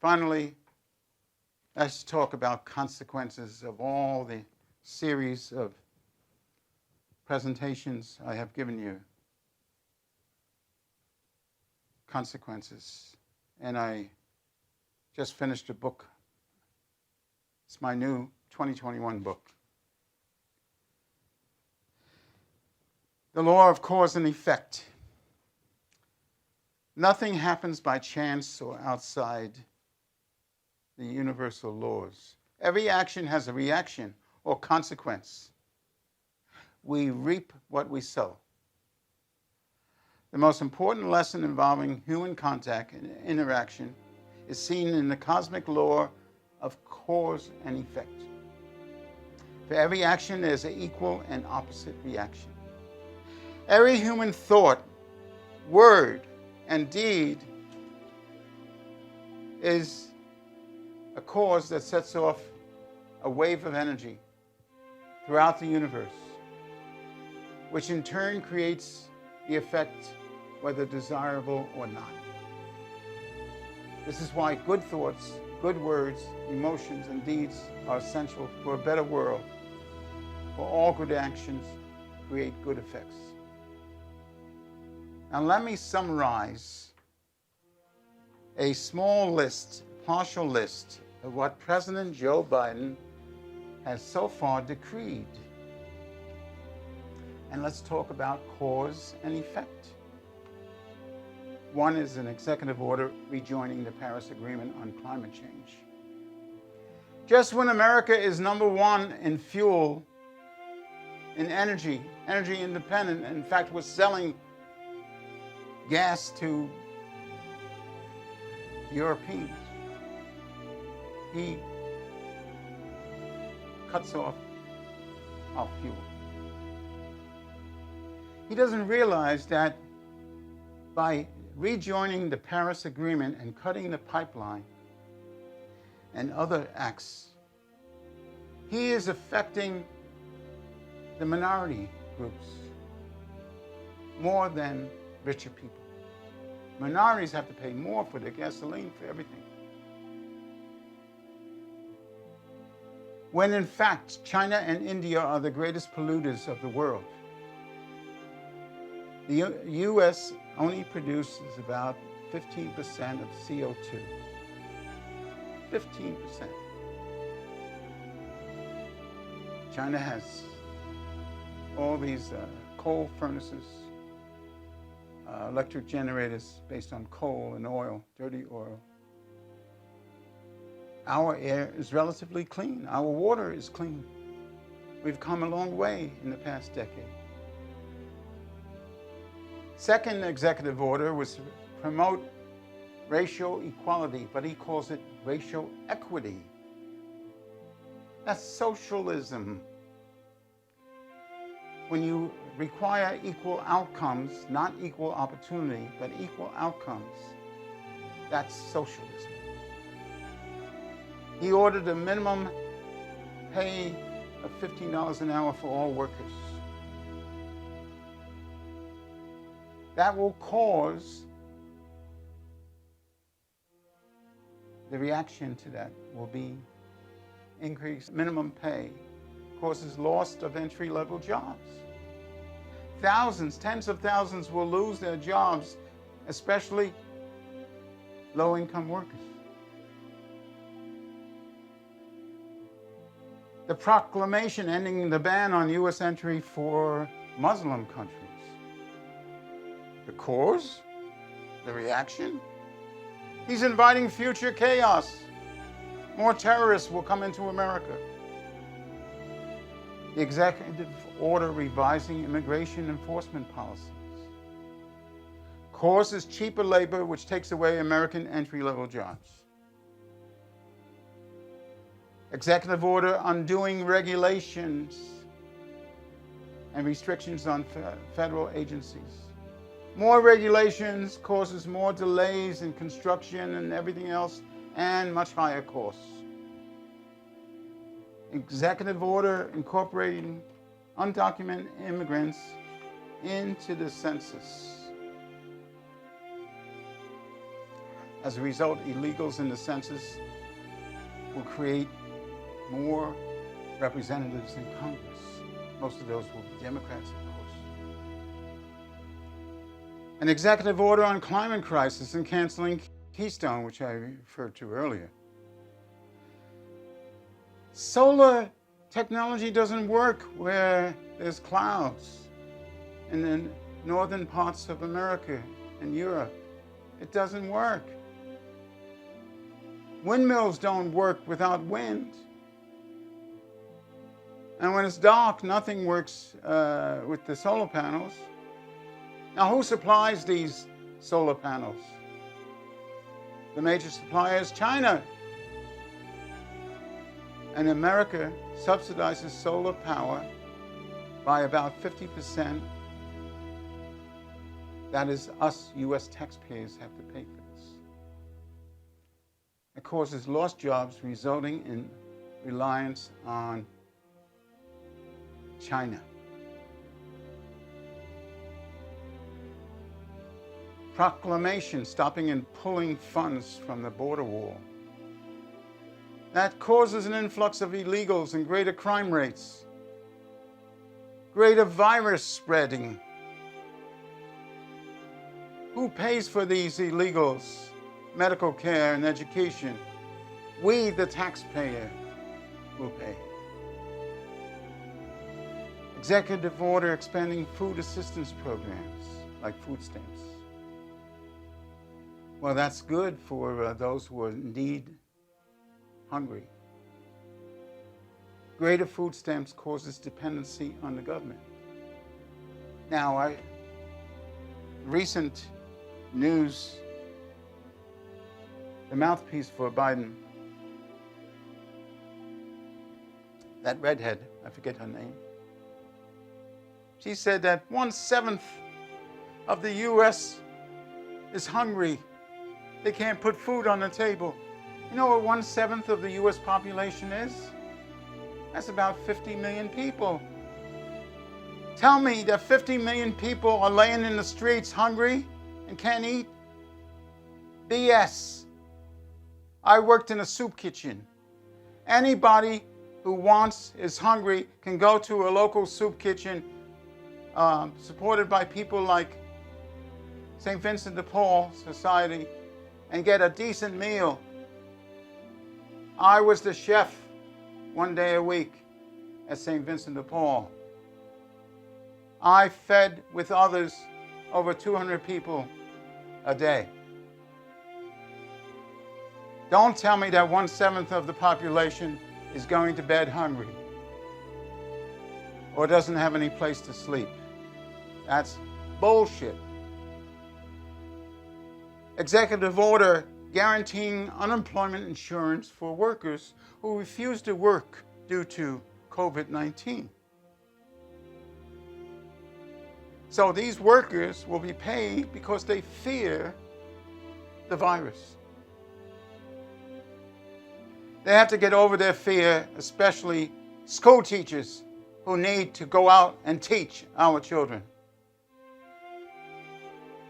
Finally, let's talk about consequences of all the series of presentations I have given you. Consequences. And I just finished a book. It's my new 2021 book. The law of cause and effect. Nothing happens by chance or outside the universal laws. Every action has a reaction or consequence. We reap what we sow. The most important lesson involving human contact and interaction is seen in the cosmic law of cause and effect. For every action, there's an equal and opposite reaction. Every human thought, word, and deed is a cause that sets off a wave of energy throughout the universe, which in turn creates the effect, whether desirable or not. This is why good thoughts, good words, emotions, and deeds are essential for a better world. For all good actions create good effects. Now let me summarize a small list, partial list, of what President Joe Biden has so far decreed. And let's talk about cause and effect. One is an executive order rejoining the Paris Agreement on climate change. Just when America is #1 in fuel, in energy independent, in fact, we're selling gas to Europeans, he cuts off our fuel. He doesn't realize that by rejoining the Paris Agreement and cutting the pipeline and other acts, he is affecting the minority groups more than richer people. Minorities have to pay more for their gasoline, for everything. When in fact, China and India are the greatest polluters of the world. The U.S. only produces about 15% of CO2. 15%. China has all these coal furnaces, electric generators based on coal and oil, dirty oil. Our air is relatively clean. Our water is clean. We've come a long way in the past decade. Second executive order was to promote racial equality, but he calls it racial equity. That's socialism. When you require equal outcomes, not equal opportunity, but equal outcomes, that's socialism. He ordered a minimum pay of $15 an hour for all workers. That will cause, the reaction to that will be increased minimum pay, causes loss of entry-level jobs. Thousands, tens of thousands will lose their jobs, especially low-income workers. The proclamation ending the ban on U.S. entry for Muslim countries. The cause? The reaction? He's inviting future chaos. More terrorists will come into America. The executive order revising immigration enforcement policies. Causes cheaper labor, which takes away American entry-level jobs. Executive order undoing regulations and restrictions on federal agencies. More regulations causes more delays in construction and everything else, and much higher costs. Executive order incorporating undocumented immigrants into the census. As a result, illegals in the census will create more representatives in Congress. Most of those will be Democrats, of course. An executive order on climate crisis and canceling Keystone, which I referred to earlier. Solar technology doesn't work where there's clouds in the northern parts of America and Europe. It doesn't work. Windmills don't work without wind. And when it's dark, nothing works with the solar panels. Now, who supplies these solar panels? The major supplier is China. And America subsidizes solar power by about 50%. That is, us U.S. taxpayers have to pay for this. It causes lost jobs, resulting in reliance on China. Proclamation stopping and pulling funds from the border wall. That causes an influx of illegals and greater crime rates, greater virus spreading. Who pays for these illegals? Medical care and education. We, the taxpayer, will pay. Executive order expanding food assistance programs like food stamps. Well, that's good for those who are indeed hungry. Greater food stamps causes dependency on the government. Now, recent news, the mouthpiece for Biden, that redhead, I forget her name, she said that 1/7 of the U.S. is hungry. They can't put food on the table. You know what 1/7 of the U.S. population is? That's about 50 million people. Tell me that 50 million people are laying in the streets hungry and can't eat? BS. I worked in a soup kitchen. Anybody who is hungry can go to a local soup kitchen supported by people like St. Vincent de Paul Society and get a decent meal. I was the chef one day a week at St. Vincent de Paul. I fed with others over 200 people a day. Don't tell me that 1/7 of the population is going to bed hungry or doesn't have any place to sleep. That's bullshit. Executive order guaranteeing unemployment insurance for workers who refuse to work due to COVID-19. So these workers will be paid because they fear the virus. They have to get over their fear, especially school teachers who need to go out and teach our children.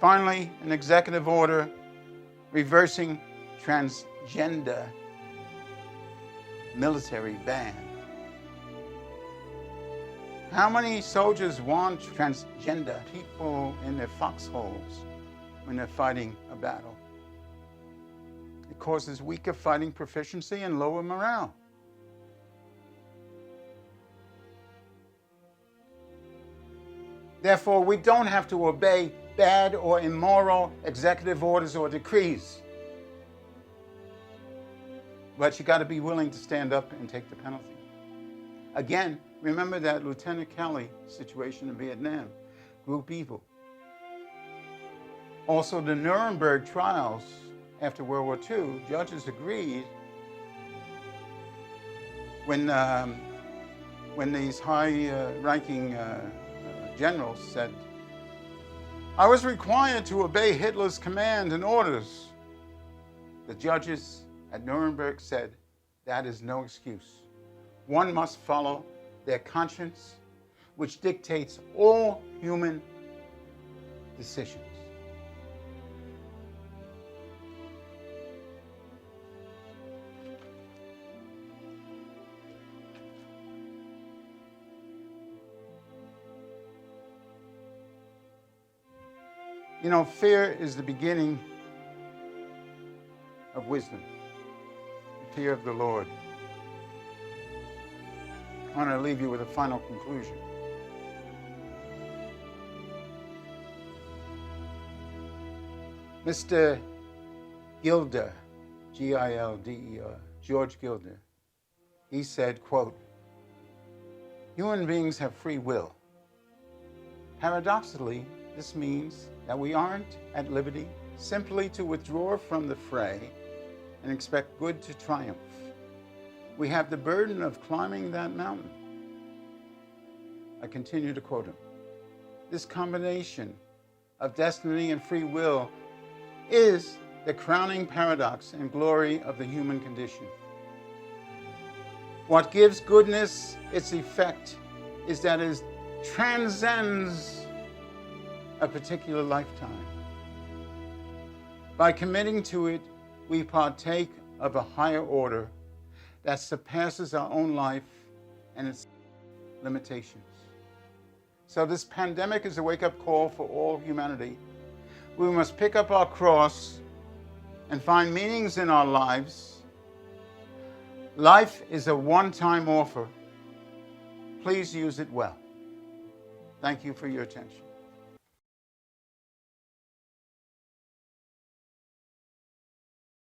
Finally, an executive order reversing transgender military ban. How many soldiers want transgender people in their foxholes when they're fighting a battle? It causes weaker fighting proficiency and lower morale. Therefore, we don't have to obey bad or immoral executive orders or decrees. But you got to be willing to stand up and take the penalty. Again, remember that Lieutenant Kelly situation in Vietnam, group evil. Also, the Nuremberg trials after World War II, judges agreed when these high-ranking generals said, I was required to obey Hitler's command and orders. The judges at Nuremberg said, that is no excuse. One must follow their conscience, which dictates all human decisions. You know, fear is the beginning of wisdom, the fear of the Lord. I want to leave you with a final conclusion. Mr. Gilder, Gilder, George Gilder, he said, quote, "Human beings have free will. Paradoxically, this means that we aren't at liberty simply to withdraw from the fray and expect good to triumph. We have the burden of climbing that mountain." I continue to quote him. This combination of destiny and free will is the crowning paradox and glory of the human condition. What gives goodness its effect is that it transcends a particular lifetime. By committing to it, we partake of a higher order that surpasses our own life and its limitations. So this pandemic is a wake-up call for all humanity. We must pick up our cross and find meanings in our lives. Life is a one-time offer. Please use it well. Thank you for your attention.